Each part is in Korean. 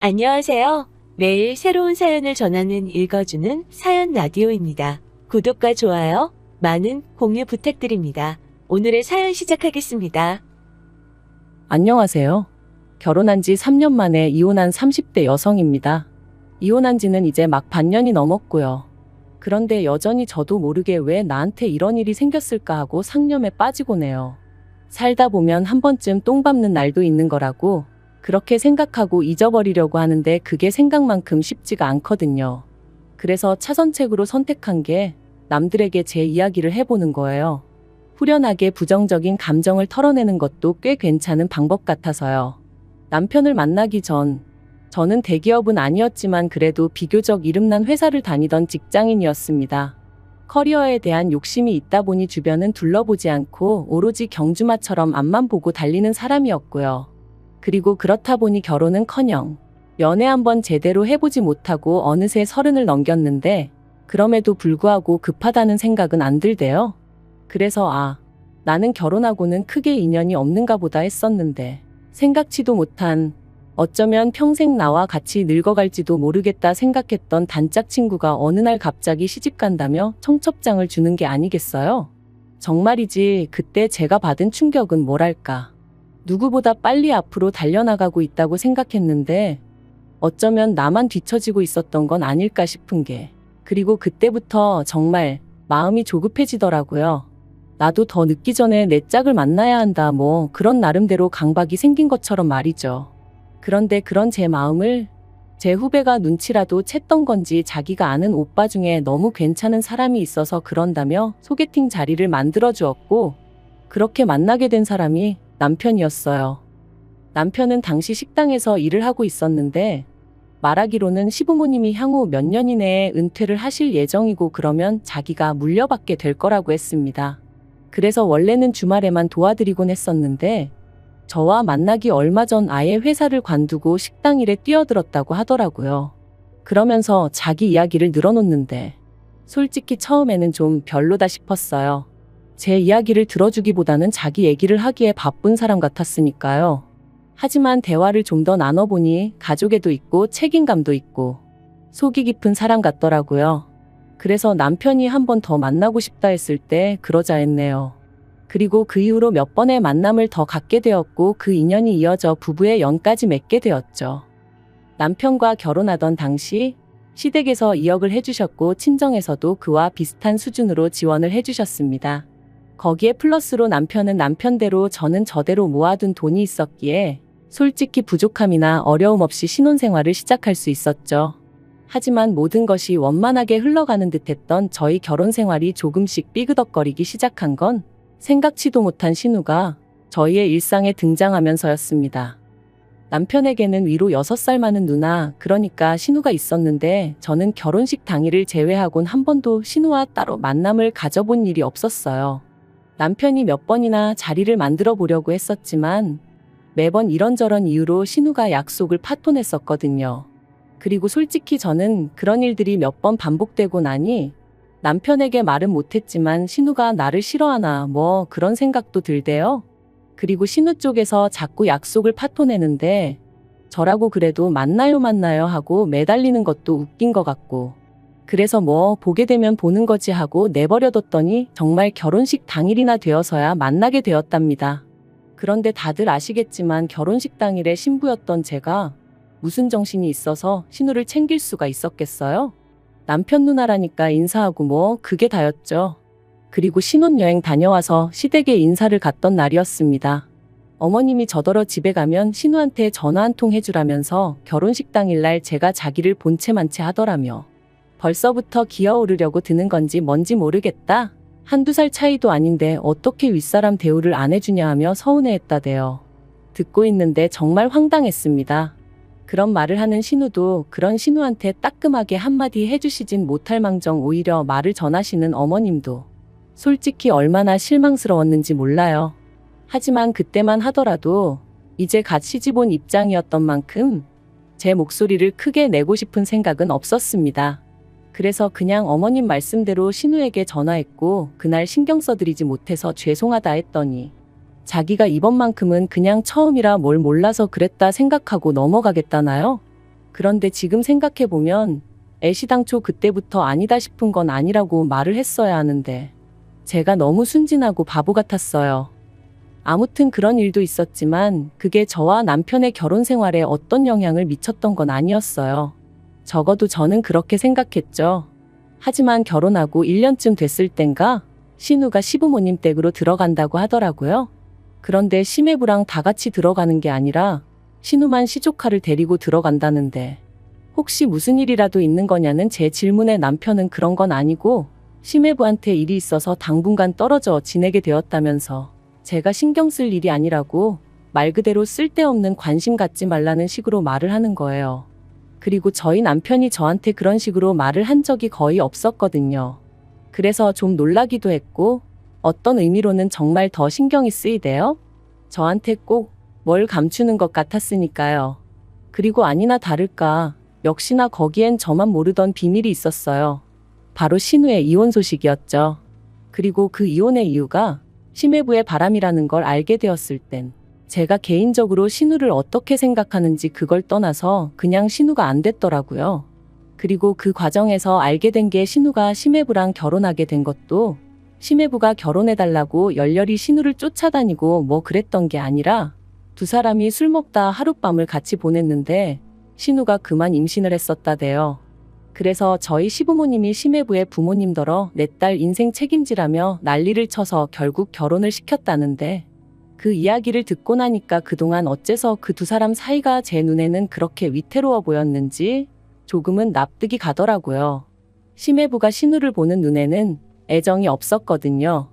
안녕하세요. 매일 새로운 사연을 전하는 읽어주는 사연 라디오입니다. 구독과 좋아요, 많은 공유 부탁드립니다. 오늘의 사연 시작하겠습니다. 안녕하세요. 결혼한 지 3년 만에 이혼한 30대 여성입니다. 이혼한 지는 이제 막 반년이 넘었고요. 그런데 여전히 저도 모르게 왜 나한테 이런 일이 생겼을까 하고 상념에 빠지곤 해요. 살다 보면 한 번쯤 똥 밟는 날도 있는 거라고 그렇게 생각하고 잊어버리려고 하는데 그게 생각만큼 쉽지가 않거든요. 그래서 차선책으로 선택한 게 남들에게 제 이야기를 해보는 거예요. 후련하게 부정적인 감정을 털어내는 것도 꽤 괜찮은 방법 같아서요. 남편을 만나기 전, 저는 대기업은 아니었지만 그래도 비교적 이름난 회사를 다니던 직장인이었습니다. 커리어에 대한 욕심이 있다 보니 주변은 둘러보지 않고 오로지 경주마처럼 앞만 보고 달리는 사람이었고요. 그리고 그렇다 보니 결혼은커녕 연애 한번 제대로 해보지 못하고 어느새 30을 넘겼는데 그럼에도 불구하고 급하다는 생각은 안 들대요. 그래서 나는 결혼하고는 크게 인연이 없는가 보다 했었는데 생각지도 못한 어쩌면 평생 나와 같이 늙어갈지도 모르겠다 생각했던 단짝 친구가 어느 날 갑자기 시집간다며 청첩장을 주는 게 아니겠어요? 정말이지 그때 제가 받은 충격은 뭐랄까. 누구보다 빨리 앞으로 달려나가고 있다고 생각했는데 어쩌면 나만 뒤처지고 있었던 건 아닐까 싶은 게 그리고 그때부터 정말 마음이 조급해지더라고요. 나도 더 늦기 전에 내 짝을 만나야 한다 뭐 그런 나름대로 강박이 생긴 것처럼 말이죠. 그런데 그런 제 마음을 제 후배가 눈치라도 챘던 건지 자기가 아는 오빠 중에 너무 괜찮은 사람이 있어서 그런다며 소개팅 자리를 만들어 주었고 그렇게 만나게 된 사람이 남편이었어요. 남편은 당시 식당에서 일을 하고 있었는데 말하기로는 시부모님이 향후 몇 년 이내에 은퇴를 하실 예정이고 그러면 자기가 물려받게 될 거라고 했습니다. 그래서 원래는 주말에만 도와드리곤 했었는데 저와 만나기 얼마 전 아예 회사를 관두고 식당 일에 뛰어들었다고 하더라고요. 그러면서 자기 이야기를 늘어놓는데 솔직히 처음에는 좀 별로다 싶었어요. 제 이야기를 들어주기보다는 자기 얘기를 하기에 바쁜 사람 같았으니까요. 하지만 대화를 좀 더 나눠보니 가족애도 있고 책임감도 있고 속이 깊은 사람 같더라고요. 그래서 남편이 한 번 더 만나고 싶다 했을 때 그러자 했네요. 그리고 그 이후로 몇 번의 만남을 더 갖게 되었고 그 인연이 이어져 부부의 연까지 맺게 되었죠. 남편과 결혼하던 당시 시댁에서 2억을 해주셨고 친정에서도 그와 비슷한 수준으로 지원을 해주셨습니다. 거기에 플러스로 남편은 남편대로 저는 저대로 모아둔 돈이 있었기에 솔직히 부족함이나 어려움 없이 신혼생활을 시작할 수 있었죠. 하지만 모든 것이 원만하게 흘러가는 듯했던 저희 결혼생활이 조금씩 삐그덕거리기 시작한 건 생각지도 못한 신우가 저희의 일상에 등장하면서였습니다. 남편에게는 위로 6살 많은 누나, 그러니까 신우가 있었는데 저는 결혼식 당일을 제외하곤 한 번도 신우와 따로 만남을 가져본 일이 없었어요. 남편이 몇 번이나 자리를 만들어 보려고 했었지만 매번 이런저런 이유로 신우가 약속을 파토냈었거든요. 그리고 솔직히 저는 그런 일들이 몇 번 반복되고 나니 남편에게 말은 못했지만 신우가 나를 싫어하나 뭐 그런 생각도 들대요. 그리고 신우 쪽에서 자꾸 약속을 파토내는데 저라고 그래도 만나요 하고 매달리는 것도 웃긴 것 같고 그래서 뭐 보게 되면 보는 거지 하고 내버려뒀더니 정말 결혼식 당일이나 되어서야 만나게 되었답니다. 그런데 다들 아시겠지만 결혼식 당일에 신부였던 제가 무슨 정신이 있어서 신우를 챙길 수가 있었겠어요? 남편 누나라니까 인사하고 뭐 그게 다였죠. 그리고 신혼여행 다녀와서 시댁에 인사를 갔던 날이었습니다. 어머님이 저더러 집에 가면 신우한테 전화 한 통 해주라면서 결혼식 당일날 제가 자기를 본체만 채 하더라며. 벌써부터 기어오르려고 드는 건지 뭔지 모르겠다. 한두 살 차이도 아닌데 어떻게 윗사람 대우를 안 해주냐 하며 서운해했다대요. 듣고 있는데 정말 황당했습니다. 그런 말을 하는 신우도 그런 신우한테 따끔하게 한마디 해주시진 못할 망정 오히려 말을 전하시는 어머님도 솔직히 얼마나 실망스러웠는지 몰라요. 하지만 그때만 하더라도 이제 갓 시집 온 입장이었던 만큼 제 목소리를 크게 내고 싶은 생각은 없었습니다. 그래서 그냥 어머님 말씀대로 신우에게 전화했고 그날 신경 써드리지 못해서 죄송하다 했더니 자기가 이번만큼은 그냥 처음이라 뭘 몰라서 그랬다 생각하고 넘어가겠다나요? 그런데 지금 생각해보면 애시당초 그때부터 아니다 싶은 건 아니라고 말을 했어야 하는데 제가 너무 순진하고 바보 같았어요. 아무튼 그런 일도 있었지만 그게 저와 남편의 결혼 생활에 어떤 영향을 미쳤던 건 아니었어요. 적어도 저는 그렇게 생각했죠. 하지만 결혼하고 1년쯤 됐을 땐가 신우가 시부모님 댁으로 들어간다고 하더라고요. 그런데 시매부랑 다 같이 들어가는 게 아니라 신우만 시조카를 데리고 들어간다는데 혹시 무슨 일이라도 있는 거냐는 제 질문에 남편은 그런 건 아니고 시매부한테 일이 있어서 당분간 떨어져 지내게 되었다면서 제가 신경 쓸 일이 아니라고 말 그대로 쓸데없는 관심 갖지 말라는 식으로 말을 하는 거예요. 그리고 저희 남편이 저한테 그런 식으로 말을 한 적이 거의 없었거든요. 그래서 좀 놀라기도 했고 어떤 의미로는 정말 더 신경이 쓰이대요. 저한테 꼭 뭘 감추는 것 같았으니까요. 그리고 아니나 다를까 역시나 거기엔 저만 모르던 비밀이 있었어요. 바로 신우의 이혼 소식이었죠. 그리고 그 이혼의 이유가 시매부의 바람이라는 걸 알게 되었을 땐 제가 개인적으로 신우를 어떻게 생각하는지 그걸 떠나서 그냥 신우가 안 됐더라고요. 그리고 그 과정에서 알게 된 게 신우가 시매부랑 결혼하게 된 것도 시매부가 결혼해달라고 열렬히 신우를 쫓아다니고 뭐 그랬던 게 아니라 두 사람이 술 먹다 하룻밤을 같이 보냈는데 신우가 그만 임신을 했었다대요. 그래서 저희 시부모님이 시매부의 부모님더러 내 딸 인생 책임지라며 난리를 쳐서 결국 결혼을 시켰다는데 그 이야기를 듣고 나니까 그동안 어째서 그 두 사람 사이가 제 눈에는 그렇게 위태로워 보였는지 조금은 납득이 가더라고요. 시매부가 신우를 보는 눈에는 애정이 없었거든요.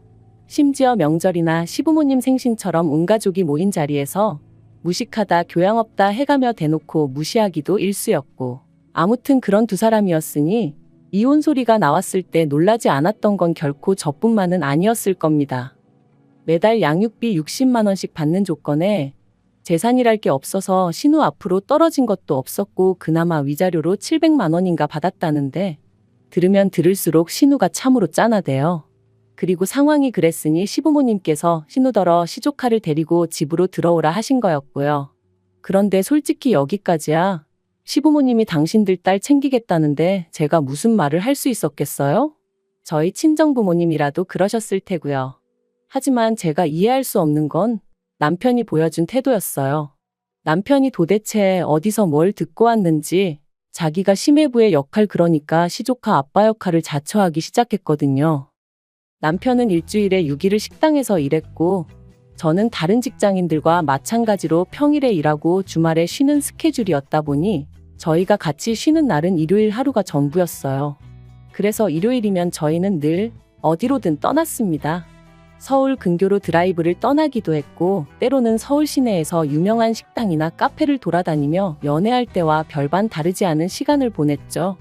심지어 명절이나 시부모님 생신처럼 온 가족이 모인 자리에서 무식하다 교양 없다 해가며 대놓고 무시하기도 일쑤였고 아무튼 그런 두 사람이었으니 이혼 소리가 나왔을 때 놀라지 않았던 건 결코 저뿐만은 아니었을 겁니다. 매달 양육비 60만 원씩 받는 조건에 재산이랄 게 없어서 신우 앞으로 떨어진 것도 없었고 그나마 위자료로 700만 원인가 받았다는데 들으면 들을수록 신우가 참으로 짠하대요. 그리고 상황이 그랬으니 시부모님께서 신우더러 시조카를 데리고 집으로 들어오라 하신 거였고요. 그런데 솔직히 여기까지야. 시부모님이 당신들 딸 챙기겠다는데 제가 무슨 말을 할 수 있었겠어요? 저희 친정부모님이라도 그러셨을 테고요. 하지만 제가 이해할 수 없는 건 남편이 보여준 태도였어요. 남편이 도대체 어디서 뭘 듣고 왔는지 자기가 시매부의 역할 그러니까 시조카 아빠 역할을 자처하기 시작했거든요. 남편은 일주일에 6일을 식당에서 일했고 저는 다른 직장인들과 마찬가지로 평일에 일하고 주말에 쉬는 스케줄이었다 보니 저희가 같이 쉬는 날은 일요일 하루가 전부였어요. 그래서 일요일이면 저희는 늘 어디로든 떠났습니다. 서울 근교로 드라이브를 떠나기도 했고 때로는 서울 시내에서 유명한 식당이나 카페를 돌아다니며 연애할 때와 별반 다르지 않은 시간을 보냈죠.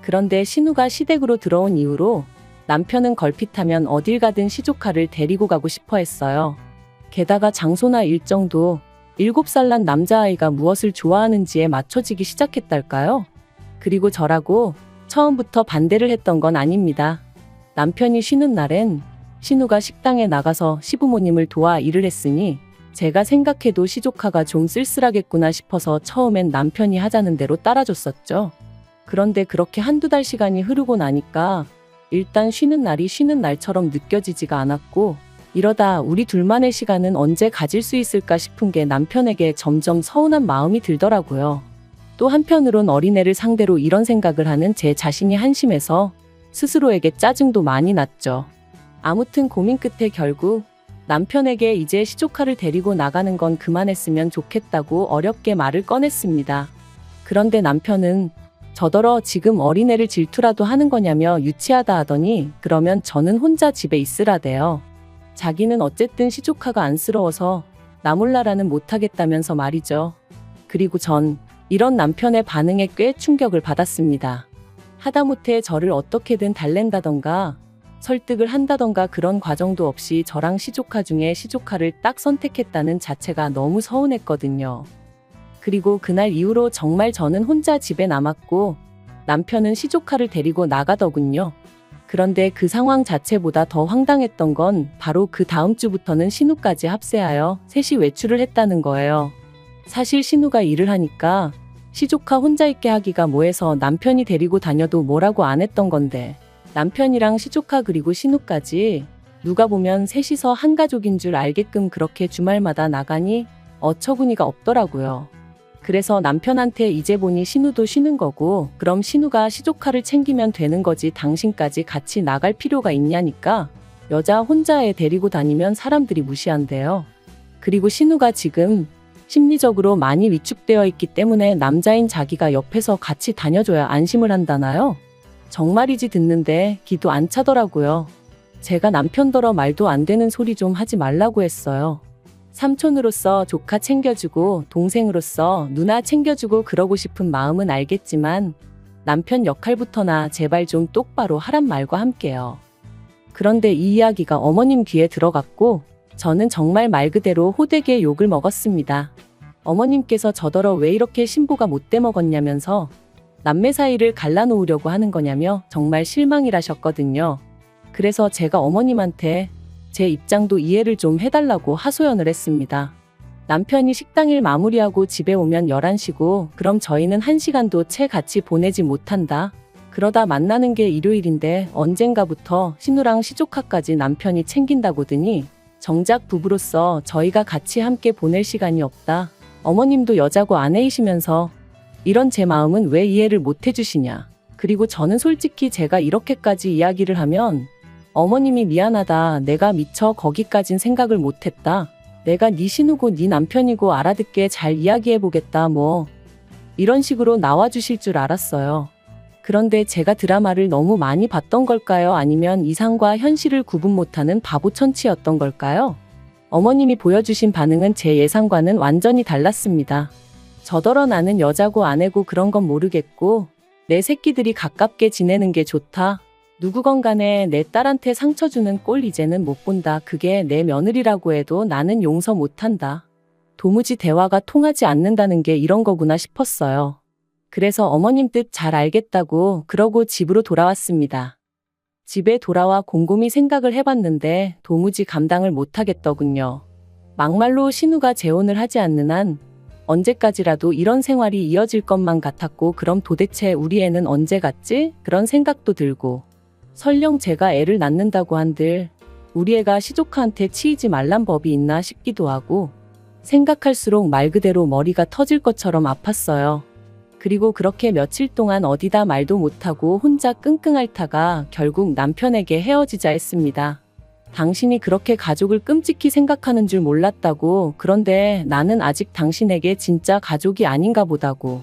그런데 신우가 시댁으로 들어온 이후로 남편은 걸핏하면 어딜 가든 시조카를 데리고 가고 싶어 했어요. 게다가 장소나 일정도 7살 난 남자아이가 무엇을 좋아하는지에 맞춰지기 시작했달까요? 그리고 저라고 처음부터 반대를 했던 건 아닙니다. 남편이 쉬는 날엔 신우가 식당에 나가서 시부모님을 도와 일을 했으니 제가 생각해도 시조카가 좀 쓸쓸하겠구나 싶어서 처음엔 남편이 하자는 대로 따라줬었죠. 그런데 그렇게 한두 달 시간이 흐르고 나니까 일단 쉬는 날이 쉬는 날처럼 느껴지지가 않았고 이러다 우리 둘만의 시간은 언제 가질 수 있을까 싶은 게 남편에게 점점 서운한 마음이 들더라고요. 또 한편으론 어린애를 상대로 이런 생각을 하는 제 자신이 한심해서 스스로에게 짜증도 많이 났죠. 아무튼 고민 끝에 결국 남편에게 이제 시조카를 데리고 나가는 건 그만했으면 좋겠다고 어렵게 말을 꺼냈습니다. 그런데 남편은 저더러 지금 어린애를 질투라도 하는 거냐며 유치하다 하더니 그러면 저는 혼자 집에 있으라대요. 자기는 어쨌든 시조카가 안쓰러워서 나 몰라라는 못하겠다면서 말이죠. 그리고 전 이런 남편의 반응에 꽤 충격을 받았습니다. 하다못해 저를 어떻게든 달랜다던가 설득을 한다던가 그런 과정도 없이 저랑 시조카 중에 시조카를 딱 선택했다는 자체가 너무 서운했거든요. 그리고 그날 이후로 정말 저는 혼자 집에 남았고 남편은 시조카를 데리고 나가더군요. 그런데 그 상황 자체보다 더 황당했던 건 바로 그 다음 주부터는 신우까지 합세하여 셋이 외출을 했다는 거예요. 사실 신우가 일을 하니까 시조카 혼자 있게 하기가 뭐해서 남편이 데리고 다녀도 뭐라고 안 했던 건데 남편이랑 시조카 그리고 신우까지 누가 보면 셋이서 한 가족인 줄 알게끔 그렇게 주말마다 나가니 어처구니가 없더라고요. 그래서 남편한테 이제 보니 신우도 쉬는 거고 그럼 신우가 시조카를 챙기면 되는 거지 당신까지 같이 나갈 필요가 있냐니까 여자 혼자 애 데리고 다니면 사람들이 무시한대요. 그리고 신우가 지금 심리적으로 많이 위축되어 있기 때문에 남자인 자기가 옆에서 같이 다녀줘야 안심을 한다나요? 정말이지 듣는데 기도 안 차더라고요. 제가 남편더러 말도 안 되는 소리 좀 하지 말라고 했어요. 삼촌으로서 조카 챙겨주고 동생으로서 누나 챙겨주고 그러고 싶은 마음은 알겠지만 남편 역할부터나 제발 좀 똑바로 하란 말과 함께요. 그런데 이 이야기가 어머님 귀에 들어갔고 저는 정말 말 그대로 호되게 욕을 먹었습니다. 어머님께서 저더러 왜 이렇게 신부가 못돼 먹었냐면서 남매 사이를 갈라놓으려고 하는 거냐며 정말 실망이라셨거든요. 그래서 제가 어머님한테 제 입장도 이해를 좀 해달라고 하소연을 했습니다. 남편이 식당일 마무리하고 집에 오면 11시고 그럼 저희는 1시간도 채 같이 보내지 못한다. 그러다 만나는 게 일요일인데 언젠가부터 신우랑 시조카까지 남편이 챙긴다고더니 정작 부부로서 저희가 같이 함께 보낼 시간이 없다. 어머님도 여자고 아내이시면서 이런 제 마음은 왜 이해를 못 해주시냐. 그리고 저는 솔직히 제가 이렇게까지 이야기를 하면 어머님이 미안하다. 내가 미처 거기까진 생각을 못했다. 내가 네 신우고 네 남편이고 알아듣게 잘 이야기해보겠다. 뭐 이런 식으로 나와주실 줄 알았어요. 그런데 제가 드라마를 너무 많이 봤던 걸까요? 아니면 이상과 현실을 구분 못하는 바보 천치였던 걸까요? 어머님이 보여주신 반응은 제 예상과는 완전히 달랐습니다. 저더러 나는 여자고 아내고 그런 건 모르겠고 내 새끼들이 가깝게 지내는 게 좋다. 누구건 간에 내 딸한테 상처 주는 꼴 이제는 못 본다. 그게 내 며느리라고 해도 나는 용서 못한다. 도무지 대화가 통하지 않는다는 게 이런 거구나 싶었어요. 그래서 어머님 뜻 잘 알겠다고 그러고 집으로 돌아왔습니다. 집에 돌아와 곰곰이 생각을 해봤는데 도무지 감당을 못하겠더군요. 막말로 신우가 재혼을 하지 않는 한 언제까지라도 이런 생활이 이어질 것만 같았고 그럼 도대체 우리 애는 언제 갔지? 그런 생각도 들고 설령 제가 애를 낳는다고 한들 우리 애가 시조카한테 치이지 말란 법이 있나 싶기도 하고 생각할수록 말 그대로 머리가 터질 것처럼 아팠어요. 그리고 그렇게 며칠 동안 어디다 말도 못하고 혼자 끙끙 앓다가 결국 남편에게 헤어지자 했습니다. 당신이 그렇게 가족을 끔찍히 생각하는 줄 몰랐다고. 그런데 나는 아직 당신에게 진짜 가족이 아닌가 보다고.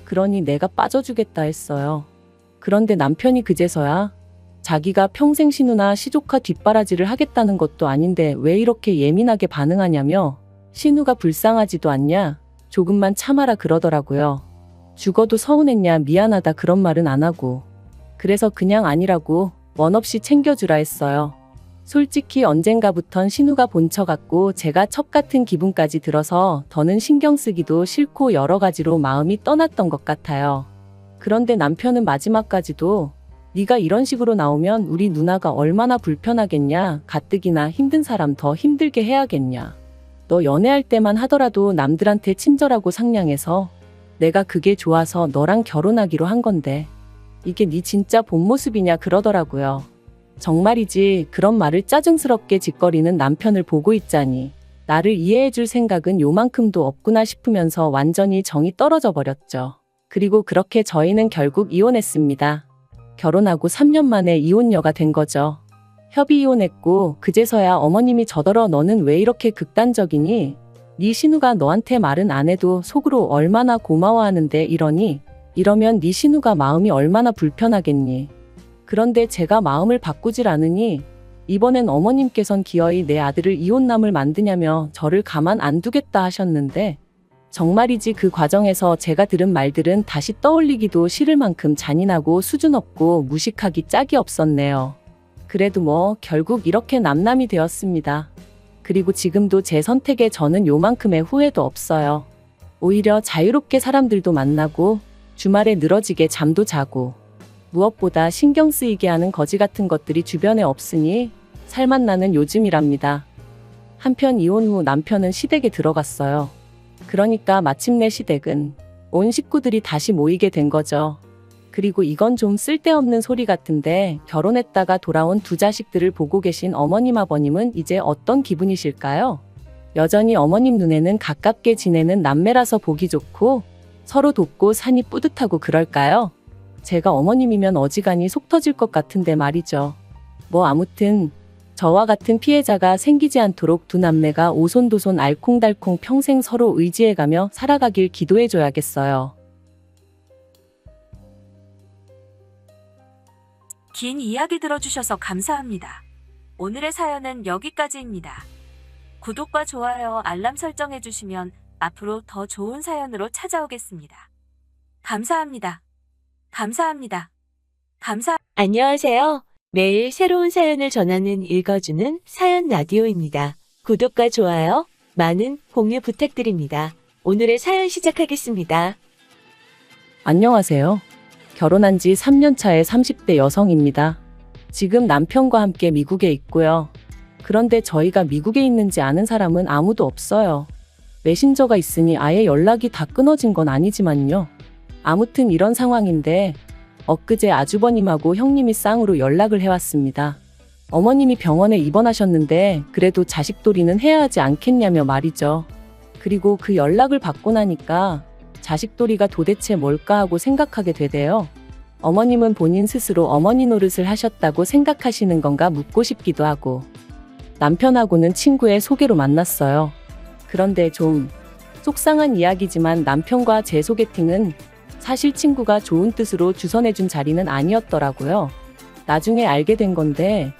그러니 내가 빠져주겠다 했어요. 그런데 남편이 그제서야 자기가 평생 신우나 시조카 뒷바라지를 하겠다는 것도 아닌데 왜 이렇게 예민하게 반응하냐며 신우가 불쌍하지도 않냐? 조금만 참아라 그러더라고요. 죽어도 서운했냐? 미안하다 그런 말은 안 하고. 그래서 그냥 아니라고 원 없이 챙겨주라 했어요. 솔직히 언젠가부턴 신우가 본처 같고 제가 첩 같은 기분까지 들어서 더는 신경 쓰기도 싫고 여러 가지로 마음이 떠났던 것 같아요. 그런데 남편은 마지막까지도 네가 이런 식으로 나오면 우리 누나가 얼마나 불편하겠냐. 가뜩이나 힘든 사람 더 힘들게 해야겠냐. 너 연애할 때만 하더라도 남들한테 친절하고 상냥해서 내가 그게 좋아서 너랑 결혼하기로 한 건데 이게 네 진짜 본 모습이냐 그러더라고요. 정말이지 그런 말을 짜증스럽게 짓거리는 남편을 보고 있자니 나를 이해해줄 생각은 요만큼도 없구나 싶으면서 완전히 정이 떨어져 버렸죠. 그리고 그렇게 저희는 결국 이혼했습니다. 결혼하고 3년 만에 이혼녀가 된 거죠. 협의 이혼했고 그제서야 어머님이 저더러 너는 왜 이렇게 극단적이니? 네 신우가 너한테 말은 안 해도 속으로 얼마나 고마워하는데 이러니? 이러면 네 신우가 마음이 얼마나 불편하겠니? 그런데 제가 마음을 바꾸질 않으니 이번엔 어머님께선 기어이 내 아들을 이혼남을 만드냐며 저를 가만 안 두겠다 하셨는데 정말이지 그 과정에서 제가 들은 말들은 다시 떠올리기도 싫을 만큼 잔인하고 수준 없고 무식하기 짝이 없었네요. 그래도 뭐 결국 이렇게 남남이 되었습니다. 그리고 지금도 제 선택에 저는 요만큼의 후회도 없어요. 오히려 자유롭게 사람들도 만나고 주말에 늘어지게 잠도 자고 무엇보다 신경 쓰이게 하는 거지 같은 것들이 주변에 없으니 살맛 나는 요즘이랍니다. 한편 이혼 후 남편은 시댁에 들어갔어요. 그러니까 마침내 시댁은 온 식구들이 다시 모이게 된 거죠. 그리고 이건 좀 쓸데없는 소리 같은데 결혼했다가 돌아온 두 자식들을 보고 계신 어머님 아버님은 이제 어떤 기분이실까요? 여전히 어머님 눈에는 가깝게 지내는 남매라서 보기 좋고 서로 돕고 사니 뿌듯하고 그럴까요? 제가 어머님이면 어지간히 속 터질 것 같은데 말이죠. 뭐 아무튼 저와 같은 피해자가 생기지 않도록 두 남매가 오손도손 알콩달콩 평생 서로 의지해가며 살아가길 기도해줘야겠어요. 긴 이야기 들어주셔서 감사합니다. 오늘의 사연은 여기까지입니다. 구독과 좋아요, 알람 설정해주시면 앞으로 더 좋은 사연으로 찾아오겠습니다. 감사합니다. 안녕하세요. 매일 새로운 사연을 전하는 읽어주는 사연 라디오입니다. 구독과 좋아요, 많은 공유 부탁드립니다. 오늘의 사연 시작하겠습니다. 안녕하세요. 결혼한 지 3년 차의 30대 여성입니다. 지금 남편과 함께 미국에 있고요. 그런데 저희가 미국에 있는지 아는 사람은 아무도 없어요. 메신저가 있으니 아예 연락이 다 끊어진 건 아니지만요. 아무튼 이런 상황인데 엊그제 아주버님하고 형님이 쌍으로 연락을 해왔습니다. 어머님이 병원에 입원하셨는데 그래도 자식돌이는 해야 하지 않겠냐며 말이죠. 그리고 그 연락을 받고 나니까 자식돌이가 도대체 뭘까 하고 생각하게 되대요. 어머님은 본인 스스로 어머니 노릇을 하셨다고 생각하시는 건가 묻고 싶기도 하고. 남편하고는 친구의 소개로 만났어요. 그런데 좀 속상한 이야기지만 남편과 제 소개팅은 사실 친구가 좋은 뜻으로 주선해준 자리는 아니었더라고요. 나중에 알게 된 건데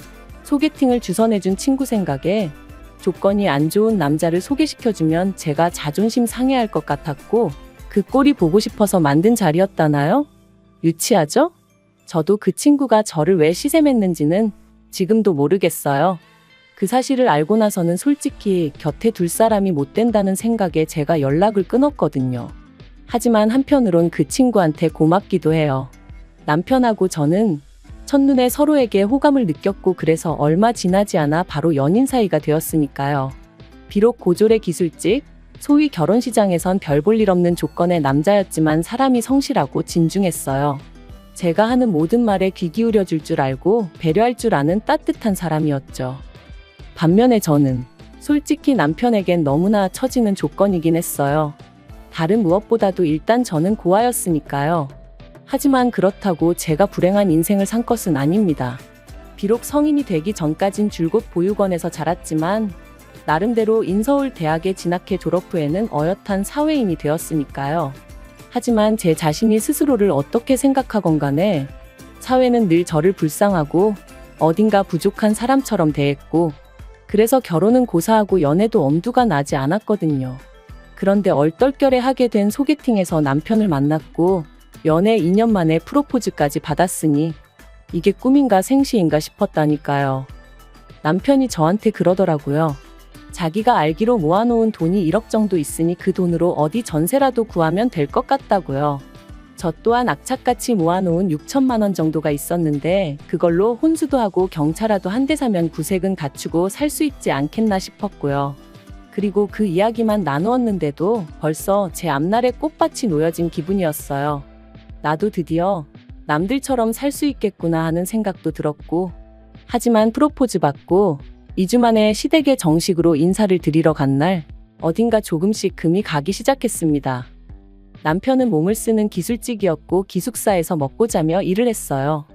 소개팅을 주선해준 친구 생각에 조건이 안 좋은 남자를 소개시켜주면 제가 자존심 상해할 것 같았고 그 꼴이 보고 싶어서 만든 자리였다나요? 유치하죠? 저도 그 친구가 저를 왜 시샘했는지는 지금도 모르겠어요. 그 사실을 알고 나서는 솔직히 곁에 둘 사람이 못 된다는 생각에 제가 연락을 끊었거든요. 하지만 한편으론 그 친구한테 고맙기도 해요. 남편하고 저는 첫눈에 서로에게 호감을 느꼈고 그래서 얼마 지나지 않아 바로 연인 사이가 되었으니까요. 비록 고졸의 기술직, 소위 결혼시장에선 별 볼 일 없는 조건의 남자였지만 사람이 성실하고 진중했어요. 제가 하는 모든 말에 귀 기울여 줄 줄 알고 배려할 줄 아는 따뜻한 사람이었죠. 반면에 저는 솔직히 남편에겐 너무나 처지는 조건이긴 했어요. 다른 무엇보다도 일단 저는 고아였으니까요. 하지만 그렇다고 제가 불행한 인생을 산 것은 아닙니다. 비록 성인이 되기 전까진 줄곧 보육원에서 자랐지만 나름대로 인서울 대학에 진학해 졸업 후에는 어엿한 사회인이 되었으니까요. 하지만 제 자신이 스스로를 어떻게 생각하건 간에 사회는 늘 저를 불쌍하고 어딘가 부족한 사람처럼 대했고 그래서 결혼은 고사하고 연애도 엄두가 나지 않았거든요. 그런데 얼떨결에 하게 된 소개팅에서 남편을 만났고 연애 2년 만에 프로포즈까지 받았으니 이게 꿈인가 생시인가 싶었다니까요. 남편이 저한테 그러더라고요. 자기가 알기로 모아놓은 돈이 1억 정도 있으니 그 돈으로 어디 전세라도 구하면 될 것 같다고요. 저 또한 악착같이 모아놓은 6천만 원 정도가 있었는데 그걸로 혼수도 하고 경차라도 한 대 사면 구색은 갖추고 살 수 있지 않겠나 싶었고요. 그리고 그 이야기만 나누었는데도 벌써 제 앞날에 꽃밭이 놓여진 기분이었어요. 나도 드디어 남들처럼 살 수 있겠구나 하는 생각도 들었고 하지만 프로포즈 받고 2주 만에 시댁에 정식으로 인사를 드리러 간 날 어딘가 조금씩 금이 가기 시작했습니다. 남편은 몸을 쓰는 기술직이었고 기숙사에서 먹고 자며 일을 했어요.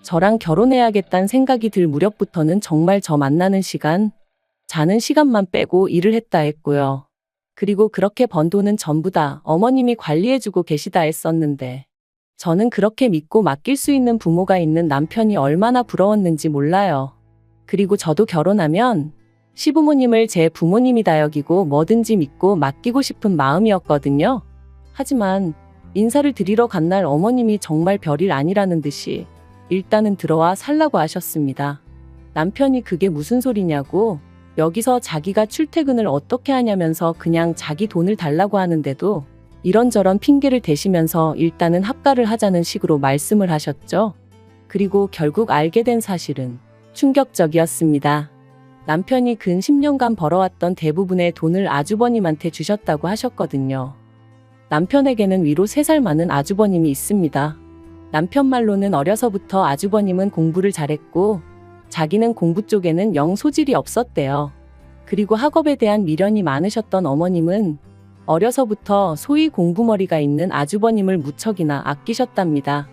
저랑 결혼해야겠다는 생각이 들 무렵부터는 정말 저 만나는 시간, 자는 시간만 빼고 일을 했다 했고요. 그리고 그렇게 번 돈은 전부 다 어머님이 관리해주고 계시다 했었는데 저는 그렇게 믿고 맡길 수 있는 부모가 있는 남편이 얼마나 부러웠는지 몰라요. 그리고 저도 결혼하면 시부모님을 제 부모님이다 여기고 뭐든지 믿고 맡기고 싶은 마음이었거든요. 하지만 인사를 드리러 간 날 어머님이 정말 별일 아니라는 듯이 일단은 들어와 살라고 하셨습니다. 남편이 그게 무슨 소리냐고 여기서 자기가 출퇴근을 어떻게 하냐면서 그냥 자기 돈을 달라고 하는데도 이런저런 핑계를 대시면서 일단은 합가를 하자는 식으로 말씀을 하셨죠. 그리고 결국 알게 된 사실은 충격적이었습니다. 남편이 근 10년간 벌어왔던 대부분의 돈을 아주버님한테 주셨다고 하셨거든요. 남편에게는 위로 3살 많은 아주버님이 있습니다. 남편 말로는 어려서부터 아주버님은 공부를 잘했고 자기는 공부 쪽에는 영 소질이 없었대요. 그리고 학업에 대한 미련이 많으셨던 어머님은 어려서부터 소위 공부머리가 있는 아주버님을 무척이나 아끼셨답니다.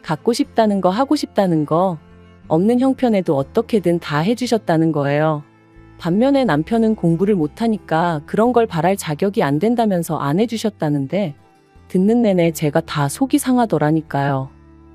갖고 싶다는 거 하고 싶다는 거 없는 형편에도 어떻게든 다 해주셨다는 거예요. 반면에 남편은 공부를 못하니까 그런 걸 바랄 자격이 안 된다면서 안 해주셨다는데 듣는 내내 제가 다 속이 상하더라니까요.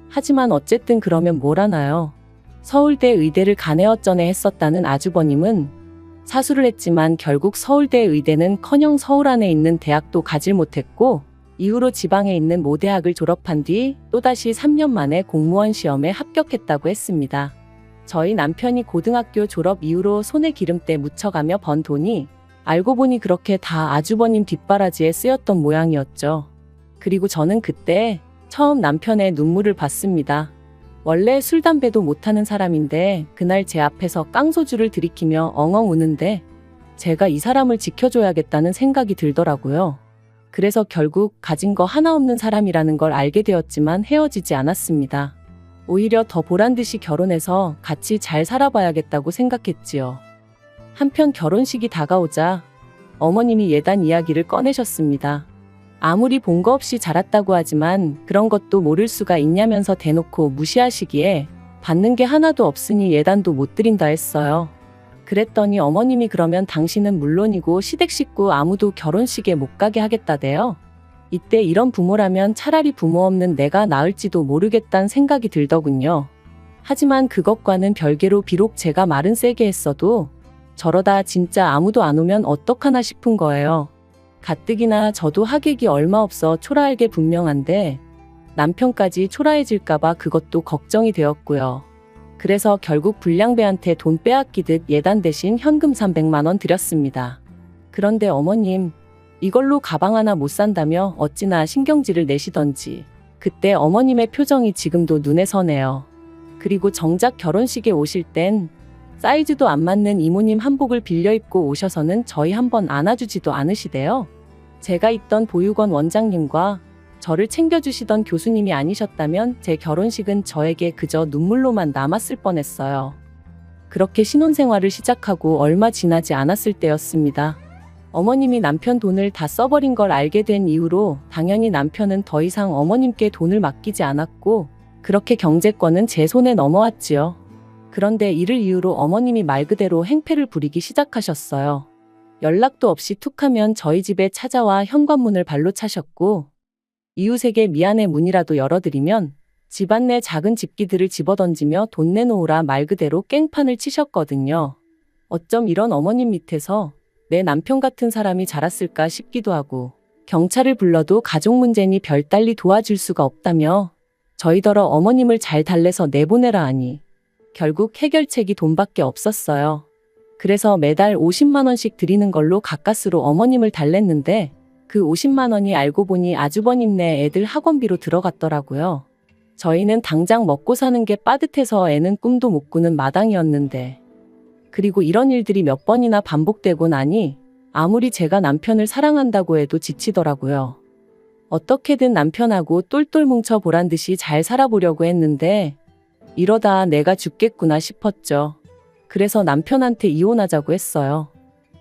하지만 어쨌든 그러면 뭘 하나요? 서울대 의대를 간에어쩌네 했었다는 아주버님은 사수를 했지만 결국 서울대 의대는커녕 서울 안에 있는 대학도 가질 못했고 이후로 지방에 있는 모 대학을 졸업한 뒤 또다시 3년 만에 공무원 시험에 합격했다고 했습니다. 저희 남편이 고등학교 졸업 이후로 손에 기름때 묻혀가며 번 돈이 알고 보니 그렇게 다 아주버님 뒷바라지에 쓰였던 모양이었죠. 그리고 저는 그때 처음 남편의 눈물을 봤습니다. 원래 술, 담배도 못하는 사람인데 그날 제 앞에서 깡소주를 들이키며 엉엉 우는데 제가 이 사람을 지켜줘야겠다는 생각이 들더라고요. 그래서 결국 가진 거 하나 없는 사람이라는 걸 알게 되었지만 헤어지지 않았습니다. 오히려 더 보란듯이 결혼해서 같이 잘 살아봐야겠다고 생각했지요. 한편 결혼식이 다가오자 어머님이 예단 이야기를 꺼내셨습니다. 아무리 본거 없이 자랐다고 하지만 그런 것도 모를 수가 있냐면서 대놓고 무시하시기에 받는 게 하나도 없으니 예단도 못 드린다 했어요. 그랬더니 어머님이 그러면 당신은 물론이고 시댁 식구 아무도 결혼식에 못 가게 하겠다대요. 이때 이런 부모라면 차라리 부모 없는 내가 나을지도 모르겠다는 생각이 들더군요. 하지만 그것과는 별개로 비록 제가 말은 세게 했어도 저러다 진짜 아무도 안 오면 어떡하나 싶은 거예요. 가뜩이나 저도 하객이 얼마 없어 초라할 게 분명한데 남편까지 초라해질까봐 그것도 걱정이 되었고요. 그래서 결국 불량배한테 돈 빼앗기듯 예단 대신 현금 300만 원 드렸습니다. 그런데 어머님, 이걸로 가방 하나 못 산다며 어찌나 신경질을 내시던지 그때 어머님의 표정이 지금도 눈에 선해요. 그리고 정작 결혼식에 오실 땐 사이즈도 안 맞는 이모님 한복을 빌려 입고 오셔서는 저희 한번 안아주지도 않으시대요. 제가 있던 보육원 원장님과 저를 챙겨주시던 교수님이 아니셨다면 제 결혼식은 저에게 그저 눈물로만 남았을 뻔했어요. 그렇게 신혼생활을 시작하고 얼마 지나지 않았을 때였습니다. 어머님이 남편 돈을 다 써버린 걸 알게 된 이후로 당연히 남편은 더 이상 어머님께 돈을 맡기지 않았고 그렇게 경제권은 제 손에 넘어왔지요. 그런데 이를 이유로 어머님이 말 그대로 행패를 부리기 시작하셨어요. 연락도 없이 툭하면 저희 집에 찾아와 현관문을 발로 차셨고 이웃에게 미안해 문이라도 열어드리면 집안 내 작은 집기들을 집어던지며 돈 내놓으라 말 그대로 깽판을 치셨거든요. 어쩜 이런 어머님 밑에서 내 남편 같은 사람이 자랐을까 싶기도 하고 경찰을 불러도 가족 문제니 별달리 도와줄 수가 없다며 저희더러 어머님을 잘 달래서 내보내라 하니 결국 해결책이 돈밖에 없었어요. 그래서 매달 50만 원씩 드리는 걸로 가까스로 어머님을 달랬는데 그 50만 원이 알고 보니 아주버님네 애들 학원비로 들어갔더라고요. 저희는 당장 먹고 사는 게 빠듯해서 애는 꿈도 못 꾸는 마당이었는데 그리고 이런 일들이 몇 번이나 반복되고 나니 아무리 제가 남편을 사랑한다고 해도 지치더라고요. 어떻게든 남편하고 똘똘 뭉쳐 보란 듯이 잘 살아보려고 했는데 이러다 내가 죽겠구나 싶었죠. 그래서 남편한테 이혼하자고 했어요.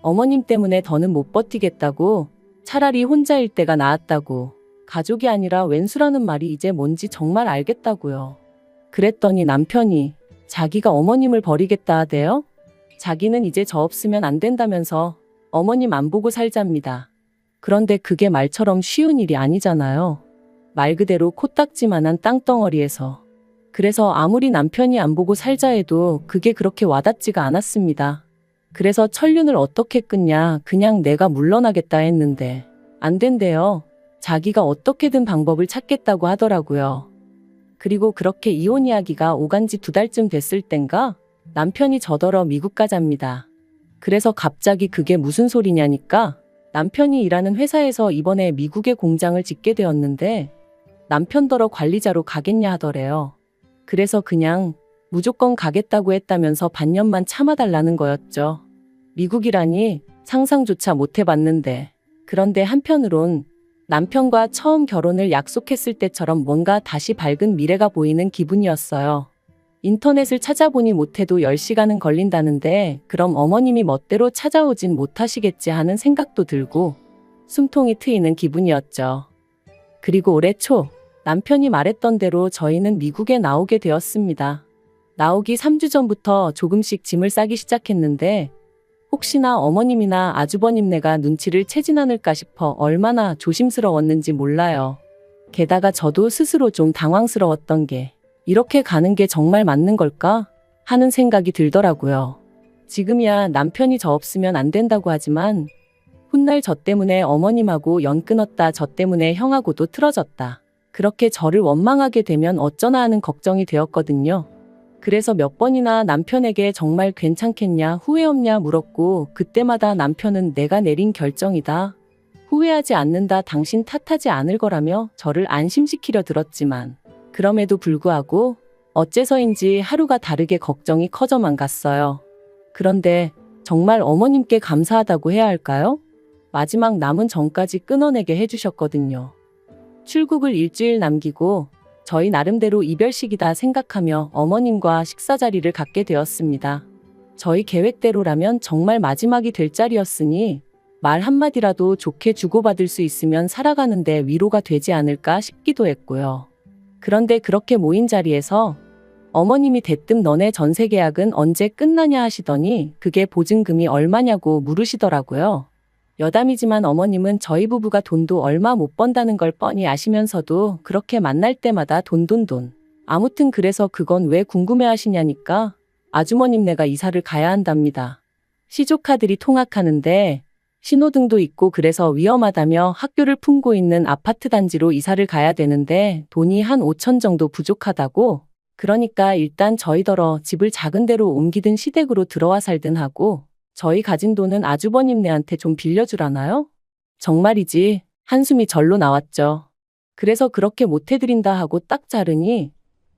어머님 때문에 더는 못 버티겠다고 차라리 혼자일 때가 나았다고 가족이 아니라 왼수라는 말이 이제 뭔지 정말 알겠다고요. 그랬더니 남편이 자기가 어머님을 버리겠다 하대요. 자기는 이제 저 없으면 안 된다면서 어머님 안 보고 살잡니다. 그런데 그게 말처럼 쉬운 일이 아니잖아요. 말 그대로 코딱지만한 땅덩어리에서. 그래서 아무리 남편이 안 보고 살자 해도 그게 그렇게 와닿지가 않았습니다. 그래서 천륜을 어떻게 끊냐 그냥 내가 물러나겠다 했는데 안 된대요. 자기가 어떻게든 방법을 찾겠다고 하더라고요. 그리고 그렇게 이혼 이야기가 오간 지 2달쯤 됐을 땐가 남편이 저더러 미국 가잡니다. 그래서 갑자기 그게 무슨 소리냐니까 남편이 일하는 회사에서 이번에 미국에 공장을 짓게 되었는데 남편더러 관리자로 가겠냐 하더래요. 그래서 그냥 무조건 가겠다고 했다면서 반년만 참아달라는 거였죠. 미국이라니 상상조차 못 해봤는데. 그런데 한편으론 남편과 처음 결혼을 약속했을 때처럼 뭔가 다시 밝은 미래가 보이는 기분이었어요. 인터넷을 찾아보니 못해도 10시간은 걸린다는데 그럼 어머님이 멋대로 찾아오진 못하시겠지 하는 생각도 들고 숨통이 트이는 기분이었죠. 그리고 올해 초 남편이 말했던 대로 저희는 미국에 나오게 되었습니다. 나오기 3주 전부터 조금씩 짐을 싸기 시작했는데 혹시나 어머님이나 아주버님네가 눈치를 채진 않을까 싶어 얼마나 조심스러웠는지 몰라요. 게다가 저도 스스로 좀 당황스러웠던 게 이렇게 가는 게 정말 맞는 걸까 하는 생각이 들더라고요. 지금이야 남편이 저 없으면 안 된다고 하지만 훗날 저 때문에 어머님하고 연 끊었다, 저 때문에 형하고도 틀어졌다, 그렇게 저를 원망하게 되면 어쩌나 하는 걱정이 되었거든요. 그래서 몇 번이나 남편에게 정말 괜찮겠냐, 후회 없냐 물었고 그때마다 남편은 내가 내린 결정이다, 후회하지 않는다, 당신 탓하지 않을 거라며 저를 안심시키려 들었지만 그럼에도 불구하고 어째서인지 하루가 다르게 걱정이 커져만 갔어요. 그런데 정말 어머님께 감사하다고 해야 할까요? 마지막 남은 전까지 끊어내게 해주셨거든요. 출국을 일주일 남기고 저희 나름대로 이별식이다 생각하며 어머님과 식사 자리를 갖게 되었습니다. 저희 계획대로라면 정말 마지막이 될 자리였으니 말 한마디라도 좋게 주고받을 수 있으면 살아가는데 위로가 되지 않을까 싶기도 했고요. 그런데 그렇게 모인 자리에서 어머님이 대뜸 너네 전세 계약은 언제 끝나냐 하시더니 그게 보증금이 얼마냐고 물으시더라고요. 여담이지만 어머님은 저희 부부가 돈도 얼마 못 번다는 걸 뻔히 아시면서도 그렇게 만날 때마다 돈. 아무튼 그래서 그건 왜 궁금해하시냐니까 아주머님네가 이사를 가야 한답니다. 시조카들이 통학하는데 신호등도 있고 그래서 위험하다며 학교를 품고 있는 아파트 단지로 이사를 가야 되는데 돈이 한 5천 정도 부족하다고, 그러니까 일단 저희더러 집을 작은 데로 옮기든 시댁으로 들어와 살든 하고 저희 가진 돈은 아주버님네한테 좀 빌려주라나요? 정말이지 한숨이 절로 나왔죠. 그래서 그렇게 못해드린다 하고 딱 자르니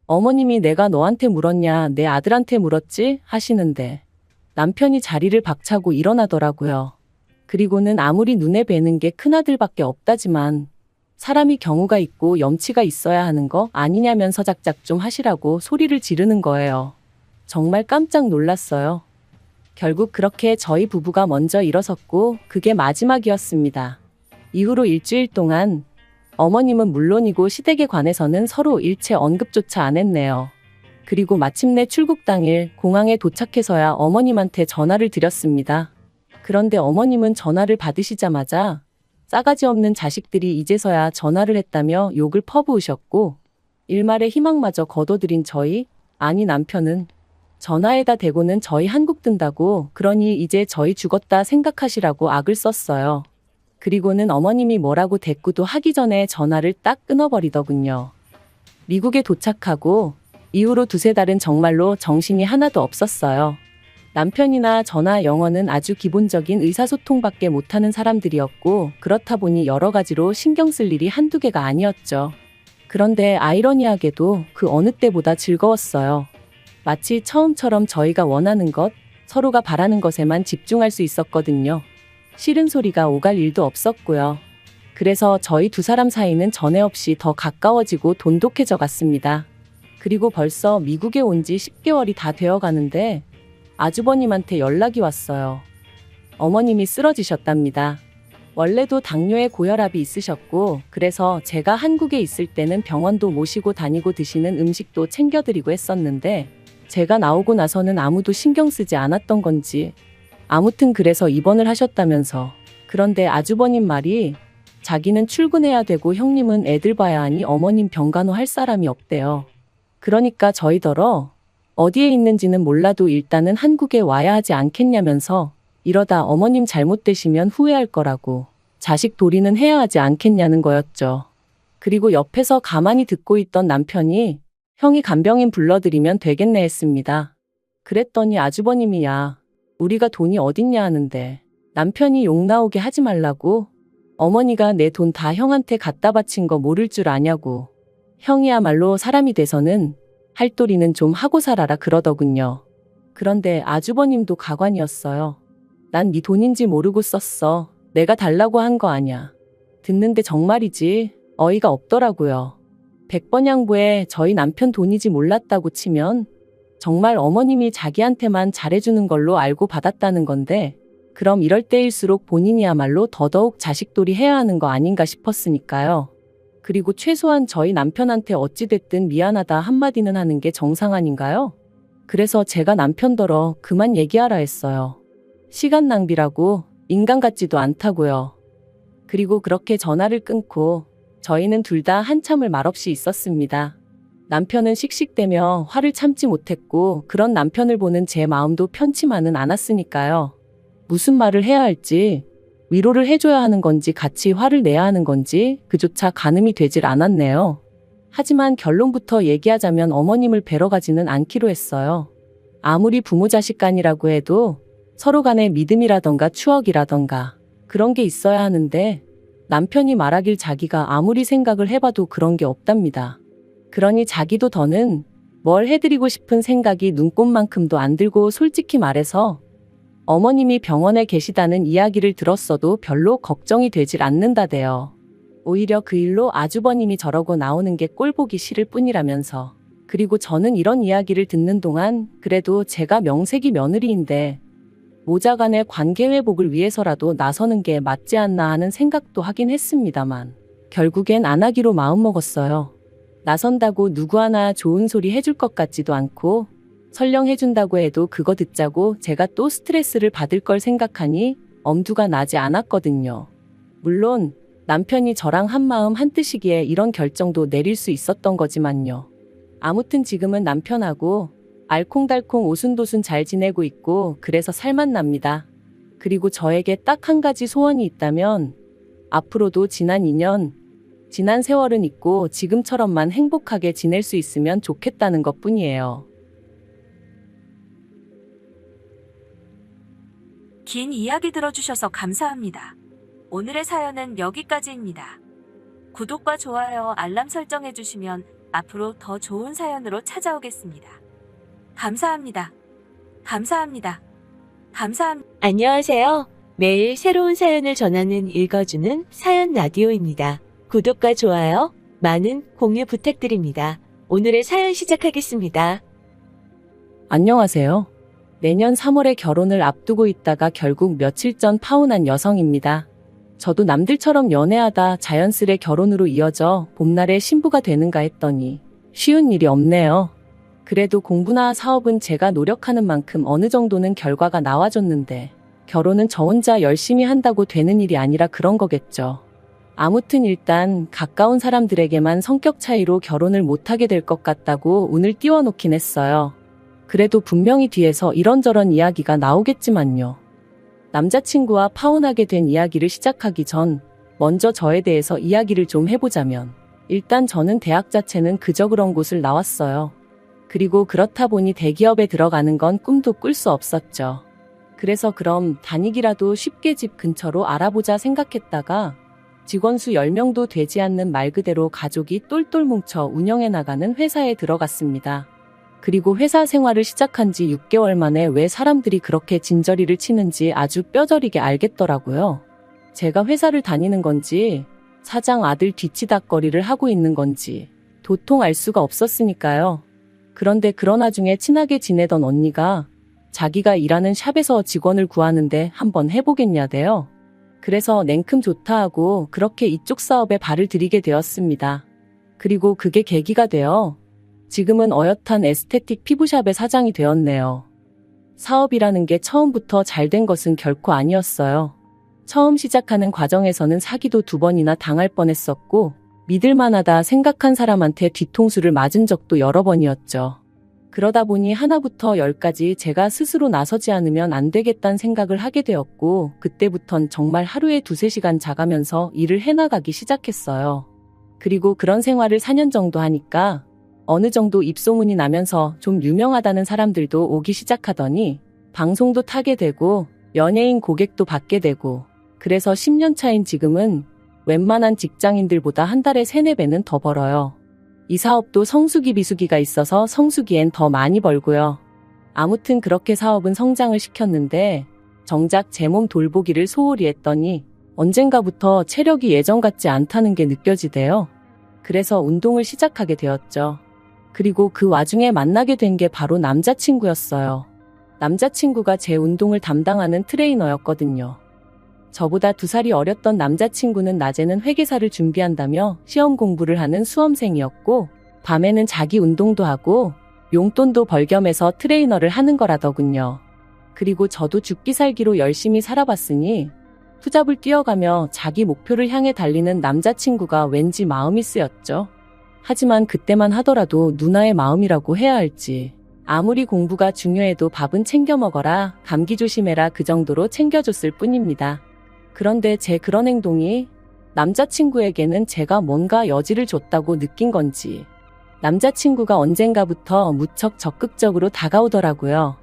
어머님이 내가 너한테 물었냐, 내 아들한테 물었지 하시는데 남편이 자리를 박차고 일어나더라고요. 그리고는 아무리 눈에 뵈는 게 큰아들밖에 없다지만 사람이 경우가 있고 염치가 있어야 하는 거 아니냐면서 작작 좀 하시라고 소리를 지르는 거예요. 정말 깜짝 놀랐어요. 결국 그렇게 저희 부부가 먼저 일어섰고 그게 마지막이었습니다. 이후로 일주일 동안 어머님은 물론이고 시댁에 관해서는 서로 일체 언급조차 안 했네요. 그리고 마침내 출국 당일 공항에 도착해서야 어머님한테 전화를 드렸습니다. 그런데 어머님은 전화를 받으시자마자 싸가지 없는 자식들이 이제서야 전화를 했다며 욕을 퍼부으셨고 일말의 희망마저 거둬들인 저희, 아니 남편은 전화에다 대고는 저희 한국 든다고, 그러니 이제 저희 죽었다 생각하시라고 악을 썼어요. 그리고는 어머님이 뭐라고 대꾸도 하기 전에 전화를 딱 끊어버리더군요. 미국에 도착하고 이후로 2-3달은 정말로 정신이 하나도 없었어요. 남편이나 저나 영어는 아주 기본적인 의사소통밖에 못하는 사람들이었고 그렇다 보니 여러 가지로 신경 쓸 일이 한두 개가 아니었죠. 그런데 아이러니하게도 그 어느 때보다 즐거웠어요. 마치 처음처럼 저희가 원하는 것, 서로가 바라는 것에만 집중할 수 있었거든요. 싫은 소리가 오갈 일도 없었고요. 그래서 저희 2사람 사이는 전에 없이 더 가까워지고 돈독해져 갔습니다. 그리고 벌써 미국에 온 지 10개월이 다 되어 가는데 아주버님한테 연락이 왔어요. 어머님이 쓰러지셨답니다. 원래도 당뇨에 고혈압이 있으셨고 그래서 제가 한국에 있을 때는 병원도 모시고 다니고 드시는 음식도 챙겨드리고 했었는데 제가 나오고 나서는 아무도 신경 쓰지 않았던 건지 아무튼 그래서 입원을 하셨다면서. 그런데 아주버님 말이 자기는 출근해야 되고 형님은 애들 봐야 하니 어머님 병간호 할 사람이 없대요. 그러니까 저희더러 어디에 있는지는 몰라도 일단은 한국에 와야 하지 않겠냐면서 이러다 어머님 잘못되시면 후회할 거라고 자식 도리는 해야 하지 않겠냐는 거였죠. 그리고 옆에서 가만히 듣고 있던 남편이 형이 간병인 불러드리면 되겠네 했습니다. 그랬더니 아주버님이 야, 우리가 돈이 어딨냐 하는데 남편이 욕 나오게 하지 말라고, 어머니가 내 돈 다 형한테 갖다 바친 거 모를 줄 아냐고, 형이야말로 사람이 돼서는 할 도리는 좀 하고 살아라 그러더군요. 그런데 아주버님도 가관이었어요. 난 네 돈인지 모르고 썼어. 내가 달라고 한 거 아냐. 듣는데 정말이지 어이가 없더라고요. 100번 양보해 저희 남편 돈이지 몰랐다고 치면 정말 어머님이 자기한테만 잘해주는 걸로 알고 받았다는 건데 그럼 이럴 때일수록 본인이야말로 더더욱 자식돌이 해야 하는 거 아닌가 싶었으니까요. 그리고 최소한 저희 남편한테 어찌됐든 미안하다 한마디는 하는 게 정상 아닌가요? 그래서 제가 남편더러 그만 얘기하라 했어요. 시간 낭비라고 인간 같지도 않다고요. 그리고 그렇게 전화를 끊고 저희는 둘 다 한참을 말없이 있었습니다. 남편은 씩씩대며 화를 참지 못했고 그런 남편을 보는 제 마음도 편치만은 않았으니까요. 무슨 말을 해야 할지, 위로를 해줘야 하는 건지 같이 화를 내야 하는 건지 그조차 가늠이 되질 않았네요. 하지만 결론부터 얘기하자면 어머님을 뵈러 가지는 않기로 했어요. 아무리 부모 자식 간이라고 해도 서로 간의 믿음이라던가 추억이라던가 그런 게 있어야 하는데 남편이 말하길 자기가 아무리 생각을 해봐도 그런 게 없답니다. 그러니 자기도 더는 뭘 해드리고 싶은 생각이 눈꼽만큼도 안 들고 솔직히 말해서 어머님이 병원에 계시다는 이야기를 들었어도 별로 걱정이 되질 않는다대요. 오히려 그 일로 아주버님이 저러고 나오는 게 꼴보기 싫을 뿐이라면서. 그리고 저는 이런 이야기를 듣는 동안 그래도 제가 명색이 며느리인데 모자간의 관계 회복을 위해서라도 나서는 게 맞지 않나 하는 생각도 하긴 했습니다만 결국엔 안 하기로 마음먹었어요. 나선다고 누구 하나 좋은 소리 해줄 것 같지도 않고 설령 해준다고 해도 그거 듣자고 제가 또 스트레스를 받을 걸 생각하니 엄두가 나지 않았거든요. 물론 남편이 저랑 한마음 한뜻이기에 이런 결정도 내릴 수 있었던 거지만요. 아무튼 지금은 남편하고 알콩달콩 오순도순 잘 지내고 있고 그래서 살만 납니다. 그리고 저에게 딱 한 가지 소원이 있다면 앞으로도 지난 2년, 지난 세월은 있고 지금처럼만 행복하게 지낼 수 있으면 좋겠다는 것뿐이에요. 긴 이야기 들어주셔서 감사합니다. 오늘의 사연은 여기까지입니다. 구독과 좋아요, 알람 설정해주시면 앞으로 더 좋은 사연으로 찾아오겠습니다. 감사합니다. 감사합니다. 감사합니다. 안녕하세요. 매일 새로운 사연을 전하는 읽어주는 사연 라디오입니다. 구독과 좋아요, 많은 공유 부탁드립니다. 오늘의 사연 시작하겠습니다. 안녕하세요. 내년 3월에 결혼을 앞두고 있다가 결국 며칠 전 파혼한 여성입니다. 저도 남들처럼 연애하다 자연스레 결혼으로 이어져 봄날에 신부가 되는가 했더니 쉬운 일이 없네요. 그래도 공부나 사업은 제가 노력하는 만큼 어느 정도는 결과가 나와줬는데 결혼은 저 혼자 열심히 한다고 되는 일이 아니라 그런 거겠죠. 아무튼 일단 가까운 사람들에게만 성격 차이로 결혼을 못하게 될 것 같다고 운을 띄워놓긴 했어요. 그래도 분명히 뒤에서 이런저런 이야기가 나오겠지만요. 남자친구와 파혼하게 된 이야기를 시작하기 전 먼저 저에 대해서 이야기를 좀 해보자면 일단 저는 대학 자체는 그저 그런 곳을 나왔어요. 그리고 그렇다 보니 대기업에 들어가는 건 꿈도 꿀 수 없었죠. 그래서 그럼 다니기라도 쉽게 집 근처로 알아보자 생각했다가 직원 수 10명도 되지 않는 말 그대로 가족이 똘똘 뭉쳐 운영해 나가는 회사에 들어갔습니다. 그리고 회사 생활을 시작한 지 6개월 만에 왜 사람들이 그렇게 진저리를 치는지 아주 뼈저리게 알겠더라고요. 제가 회사를 다니는 건지 사장 아들 뒤치다꺼리를 하고 있는 건지 도통 알 수가 없었으니까요. 그런데 그런 와중에 친하게 지내던 언니가 자기가 일하는 샵에서 직원을 구하는데 한번 해보겠냐대요. 그래서 냉큼 좋다 하고 그렇게 이쪽 사업에 발을 들이게 되었습니다. 그리고 그게 계기가 되어 지금은 어엿한 에스테틱 피부샵의 사장이 되었네요. 사업이라는 게 처음부터 잘 된 것은 결코 아니었어요. 처음 시작하는 과정에서는 사기도 2번이나 당할 뻔했었고 믿을만하다 생각한 사람한테 뒤통수를 맞은 적도 여러 번이었죠. 그러다 보니 하나부터 10까지 제가 스스로 나서지 않으면 안 되겠다는 생각을 하게 되었고 그때부턴 정말 하루에 2-3시간 자가면서 일을 해나가기 시작했어요. 그리고 그런 생활을 4년 정도 하니까 어느 정도 입소문이 나면서 좀 유명하다는 사람들도 오기 시작하더니 방송도 타게 되고 연예인 고객도 받게 되고 그래서 10년 차인 지금은 웬만한 직장인들보다 한 달에 3-4배는 더 벌어요. 이 사업도 성수기 비수기가 있어서 성수기엔 더 많이 벌고요. 아무튼 그렇게 사업은 성장을 시켰는데 정작 제 몸 돌보기를 소홀히 했더니 언젠가부터 체력이 예전 같지 않다는 게 느껴지대요. 그래서 운동을 시작하게 되었죠. 그리고 그 와중에 만나게 된 게 바로 남자친구였어요. 남자친구가 제 운동을 담당하는 트레이너였거든요. 저보다 2살이 어렸던 남자친구는 낮에는 회계사를 준비한다며 시험 공부를 하는 수험생이었고, 밤에는 자기 운동도 하고 용돈도 벌겸해서 트레이너를 하는 거라더군요. 그리고 저도 죽기 살기로 열심히 살아봤으니 투잡을 뛰어가며 자기 목표를 향해 달리는 남자친구가 왠지 마음이 쓰였죠. 하지만 그때만 하더라도 누나의 마음이라고 해야 할지, 아무리 공부가 중요해도 밥은 챙겨 먹어라, 감기 조심해라 그 정도로 챙겨줬을 뿐입니다. 그런데 제 그런 행동이 남자친구에게는 제가 뭔가 여지를 줬다고 느낀 건지, 남자친구가 언젠가부터 무척 적극적으로 다가오더라고요.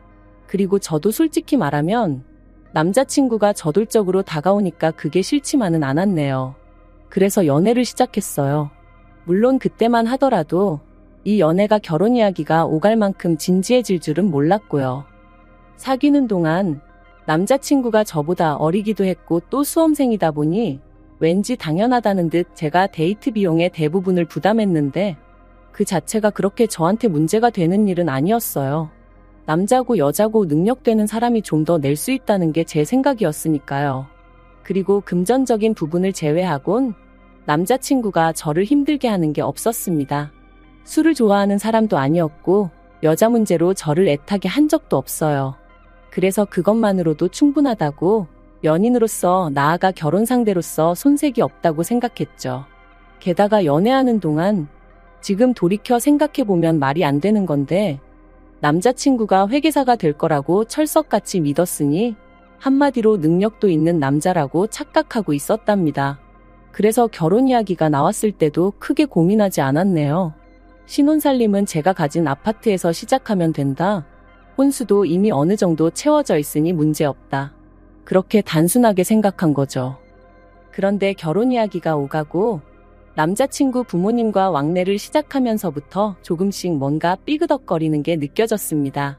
그리고 저도 솔직히 말하면 남자친구가 저돌적으로 다가오니까 그게 싫지만은 않았네요. 그래서 연애를 시작했어요. 물론 그때만 하더라도 이 연애가 결혼 이야기가 오갈 만큼 진지해질 줄은 몰랐고요. 사귀는 동안 남자친구가 저보다 어리기도 했고 또 수험생이다 보니 왠지 당연하다는 듯 제가 데이트 비용의 대부분을 부담했는데, 그 자체가 그렇게 저한테 문제가 되는 일은 아니었어요. 남자고 여자고 능력되는 사람이 좀 더 낼 수 있다는 게 제 생각이었으니까요. 그리고 금전적인 부분을 제외하곤 남자친구가 저를 힘들게 하는 게 없었습니다. 술을 좋아하는 사람도 아니었고 여자 문제로 저를 애타게 한 적도 없어요. 그래서 그것만으로도 충분하다고, 연인으로서 나아가 결혼 상대로서 손색이 없다고 생각했죠. 게다가 연애하는 동안 지금 돌이켜 생각해보면 말이 안 되는 건데, 남자친구가 회계사가 될 거라고 철석같이 믿었으니 한마디로 능력도 있는 남자라고 착각하고 있었답니다. 그래서 결혼 이야기가 나왔을 때도 크게 고민하지 않았네요. 신혼살림은 제가 가진 아파트에서 시작하면 된다. 혼수도 이미 어느 정도 채워져 있으니 문제없다. 그렇게 단순하게 생각한 거죠. 그런데 결혼 이야기가 오가고 남자친구 부모님과 왕래를 시작하면서부터 조금씩 뭔가 삐그덕거리는 게 느껴졌습니다.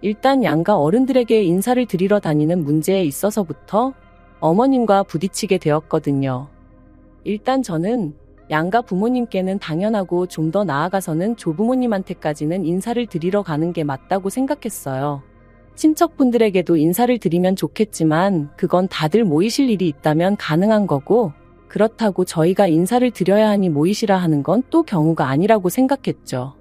일단 양가 어른들에게 인사를 드리러 다니는 문제에 있어서부터 어머님과 부딪히게 되었거든요. 일단 저는 양가 부모님께는 당연하고 좀 더 나아가서는 조부모님한테까지는 인사를 드리러 가는 게 맞다고 생각했어요. 친척분들에게도 인사를 드리면 좋겠지만 그건 다들 모이실 일이 있다면 가능한 거고, 그렇다고 저희가 인사를 드려야 하니 모이시라 하는 건 또 경우가 아니라고 생각했죠.